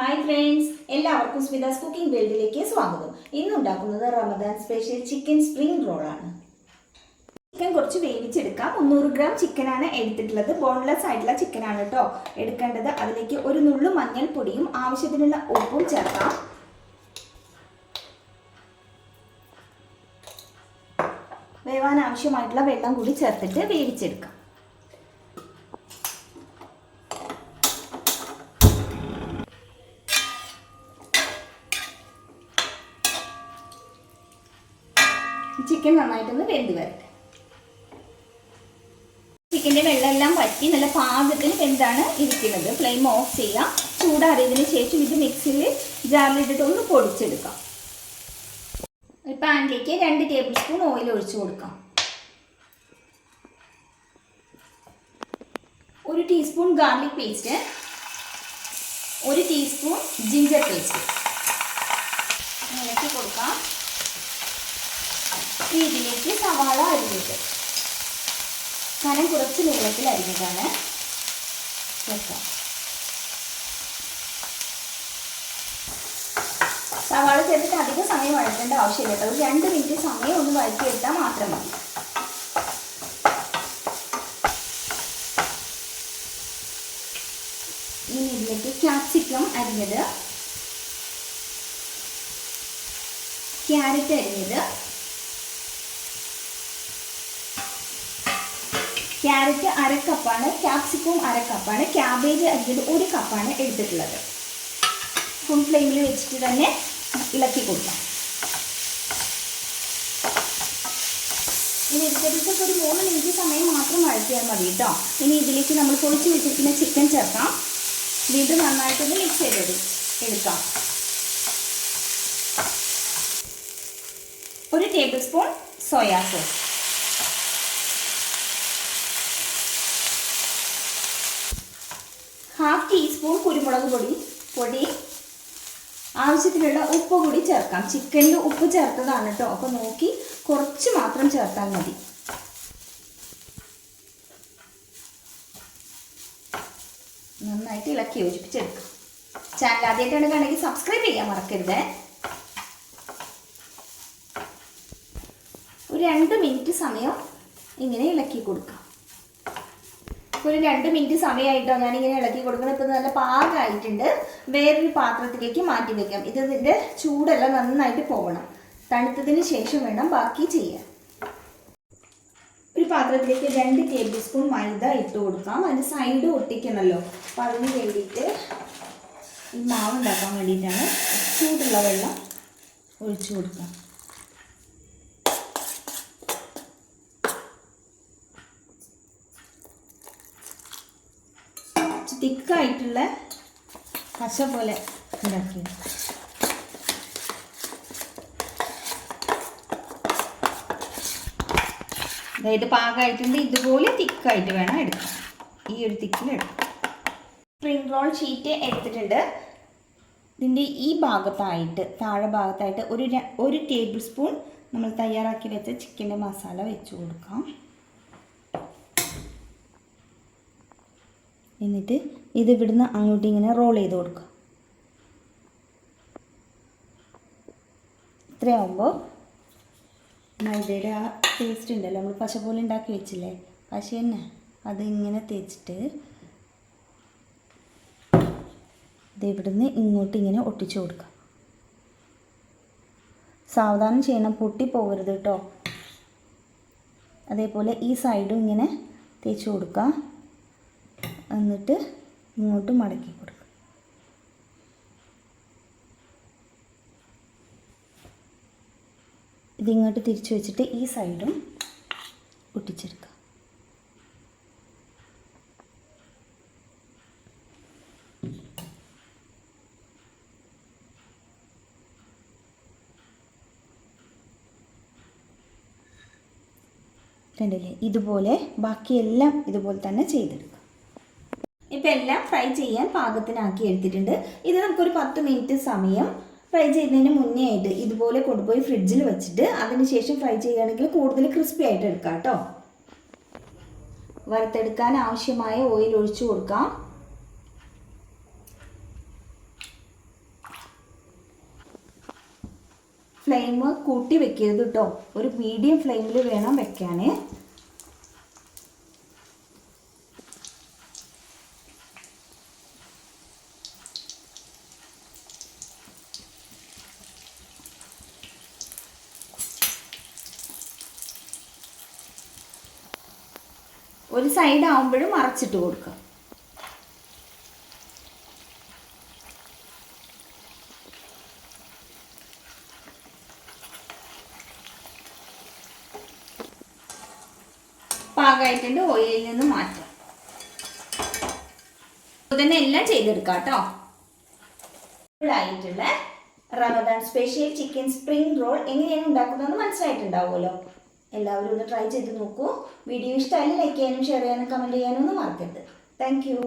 Hi friends, എല്ലാവർക്കും സ്മിതാസ് cooking വേൾഡിലേക്ക് സ്വാഗതം. ഇന്ന് ഉണ്ടാക്കുന്നത് റമദാൻ സ്പെഷ്യൽ ചിക്കൻ സ്പ്രിംഗ് റോളാണ്. ചിക്കൻ കുറച്ച് വേവിച്ചെടുക്കാം. 300 ഗ്രാം ചിക്കനാണ് എടുത്തിട്ടുള്ളത്. ബോൺലെസ് ആയിട്ടുള്ള ചിക്കനാണ് കേട്ടോ എടുക്കേണ്ടത്. അതിലേക്ക് ഒരു നുള്ളു മഞ്ഞൾപ്പൊടിയും ആവശ്യത്തിനുള്ള ഉപ്പും ചേർക്കാം. വേവാൻ ആവശ്യമായിട്ടുള്ള വെള്ളം കൂടി ചേർത്തിട്ട് വേവിച്ചെടുക്കാം. ചിക്കൻ നന്നായിട്ടൊന്ന് വെന്ത് വരട്ടെ. ചിക്കൻ്റെ വെള്ളമെല്ലാം വറ്റി നല്ല പാകത്തിന് വെന്താണ് ഇരിക്കുന്നത്. ഫ്ലെയിം ഓഫ് ചെയ്യാം. ചൂടാറിയതിന് ശേഷം ഇത് മിക്സിയിൽ ജാറിലിട്ടിട്ട് ഒന്ന് പൊടിച്ചെടുക്കാം. ഒരു പാനിലേക്ക് 2 ടേബിൾ സ്പൂൺ ഓയിൽ ഒഴിച്ചു കൊടുക്കാം. 1 teaspoon garlic paste, 1 teaspoon ginger paste ഇളക്കി കൊടുക്കാം. ഇതിലേക്ക് സവാള അരിഞ്ഞിട്ട് കനം കുറച്ച് നീളത്തിൽ അരിഞ്ഞതാണ് ചേർക്കാം. സവാള ചേർത്തിട്ട് അധികം സമയം വഴറ്റേണ്ട ആവശ്യമില്ല കേട്ടോ. ഒരു 2 മിനിറ്റ് സമയം ഒന്ന് വഴറ്റിയെടുത്താൽ മാത്രം മതി. ഇനി ഇതിലേക്ക് ക്യാപ്സിക്കം അരിഞ്ഞത്, ക്യാരറ്റ് അരിഞ്ഞത്, ക്യാരറ്റ് 1/2 കപ്പാണ്, ക്യാപ്സിക്കവും 1/2 കപ്പാണ്, ക്യാബേജ് അരിഞ്ഞത് 1 കപ്പാണ് എടുത്തിട്ടുള്ളത്. ഫുൾ ഫ്ലെയിമിൽ വെച്ചിട്ട് തന്നെ ഇളക്കി കൊടുക്കാം. ഈ വെജിറ്റബിൾസൊക്കെ ഒരു 3 മിനിറ്റ് സമയം മാത്രം വഴറ്റിയാൽ മതി കേട്ടോ. ഇനി ഇതിലേക്ക് നമ്മൾ പൊടിച്ച് വെച്ചിരിക്കുന്ന ചിക്കൻ ചേർക്കാം. വീണ്ടും നന്നായിട്ടൊന്ന് മിക്സ് ചെയ്ത് എടുക്കാം. 1 table spoon soya sauce, 1/2 teaspoon കുരുമുളക് പൊടി, ആവശ്യത്തിനുള്ള ഉപ്പ് കൂടി ചേർക്കാം. ചിക്കനിൽ ഉപ്പ് ചേർത്തതാണ് കേട്ടോ, അപ്പോൾ നോക്കി കുറച്ച് മാത്രം ചേർത്താൽ മതി. നന്നായിട്ട് ഇളക്കി യോജിപ്പിച്ചെടുക്കാം. ചാനൽ ആദ്യമായിട്ടാണ് കണ്ടെങ്കിൽ സബ്സ്ക്രൈബ് ചെയ്യാൻ മറക്കരുത്. ഒരു 2 മിനിറ്റ് സമയം ഇങ്ങനെ ഇളക്കി കൊടുക്കാം. ഒരു 2 മിനിറ്റ് സമയമായിട്ടോ ഞാനിങ്ങനെ ഇളക്കി കൊടുക്കണം. ഇപ്പം നല്ല പാകമായിട്ടുണ്ട്. വേറൊരു പാത്രത്തിലേക്ക് മാറ്റി വയ്ക്കാം. ഇതിൻ്റെ ചൂടെല്ലാം നന്നായിട്ട് പോകണം. തണുത്തതിന് ശേഷം വേണം ബാക്കി ചെയ്യാൻ. ഒരു പാത്രത്തിലേക്ക് 2 ടേബിൾ സ്പൂൺ മൈദ ഇട്ട് കൊടുക്കാം. അതിൻ്റെ സൈഡ് ഒട്ടിക്കണമല്ലോ, അപ്പോൾ അതിന് വേണ്ടിയിട്ട് ഈ മാവ് ഉണ്ടാക്കാൻ വേണ്ടിയിട്ടാണ് ചൂടുള്ള വെള്ളം ഒഴിച്ചു കൊടുക്കാം. തിക്കായിട്ടുള്ള പശ പോലെ ഉണ്ടാക്കി. അതായത് പാകമായിട്ടുണ്ട്. ഇതുപോലെ തിക്കായിട്ട് വേണം എടുക്കാം. ഈ ഒരു തിക്കിലെടുക്കാം. സ്പ്രിംഗ് റോൾ ഷീറ്റ് എടുത്തിട്ടുണ്ട്. ഇതിൻ്റെ ഈ ഭാഗത്തായിട്ട് താഴെ ഭാഗത്തായിട്ട് ഒരു ടേബിൾ സ്പൂൺ നമ്മൾ തയ്യാറാക്കി വെച്ച ചിക്കൻ്റെ മസാല വെച്ച് കൊടുക്കാം. എന്നിട്ട് ഇത് ഇവിടുന്ന് അങ്ങോട്ട് ഇങ്ങനെ റോൾ ചെയ്ത് കൊടുക്കുക. ഇത്രയാകുമ്പോൾ മൈദയുടെ ആ ടേസ്റ്റ് ഉണ്ടല്ലോ, നമ്മൾ പശ പോലെ ഉണ്ടാക്കി വെച്ചില്ലേ, പശ തന്നെ അത് ഇങ്ങനെ തേച്ചിട്ട് ഇത് ഇവിടുന്ന് ഇങ്ങോട്ട് ഇങ്ങനെ ഒട്ടിച്ചു കൊടുക്കുക. സാവധാനം ചെയ്യണം, പൊട്ടിപ്പോകരുത് കേട്ടോ. അതേപോലെ ഈ സൈഡും ഇങ്ങനെ തേച്ച് കൊടുക്കുക. എന്നിട്ട് ഇങ്ങോട്ട് മടക്കി കൊടുക്കുക. ഇതിങ്ങോട്ട് തിരിച്ചു വെച്ചിട്ട് ഈ സൈഡും ഒട്ടിച്ചെടുക്കുക. കണ്ടില്ലേ? ഇതുപോലെ ബാക്കിയെല്ലാം ഇതുപോലെ തന്നെ ചെയ്തെടുക്കുക. ഇപ്പം എല്ലാം ഫ്രൈ ചെയ്യാൻ പാകത്തിനാക്കി എടുത്തിട്ടുണ്ട്. ഇത് നമുക്കൊരു 10 മിനിറ്റ് സമയം ഫ്രൈ ചെയ്യുന്നതിന് മുന്നേ ആയിട്ട് ഇതുപോലെ കൊണ്ടുപോയി ഫ്രിഡ്ജിൽ വെച്ചിട്ട് അതിനുശേഷം ഫ്രൈ ചെയ്യുകയാണെങ്കിൽ കൂടുതൽ ക്രിസ്പി ആയിട്ട് എടുക്കാം കേട്ടോ. വറുത്തെടുക്കാൻ ആവശ്യമായ ഓയിൽ ഒഴിച്ചു കൊടുക്കാം. ഫ്ലെയിം കൂട്ടി വെക്കരുത് കേട്ടോ, ഒരു മീഡിയം ഫ്ലെയിമിൽ വേണം വെക്കാൻ. ഒരു സൈഡ് ആവുമ്പോഴും മറച്ചിട്ട് കൊടുക്കുക. പാകമായിട്ടുണ്ട്, ഓയിലിൽ നിന്ന് മാറ്റാം. തന്നെ എല്ലാം ചെയ്തെടുക്കാം കേട്ടോ. ആയിട്ടുള്ള Ramadan special chicken spring roll എങ്ങനെയാണ് ഉണ്ടാക്കുന്നതെന്ന് മനസ്സിലായിട്ടുണ്ടാവുമല്ലോ. എല്ലാവരും ഒന്ന് ട്രൈ ചെയ്ത് നോക്കൂ. വീഡിയോ ഇഷ്ടമായാലും ലൈക്ക് ചെയ്യാനും ഷെയർ ചെയ്യാനും കമൻറ്റ് ചെയ്യാനും ഒന്നും മറക്കരുത്. Thank you.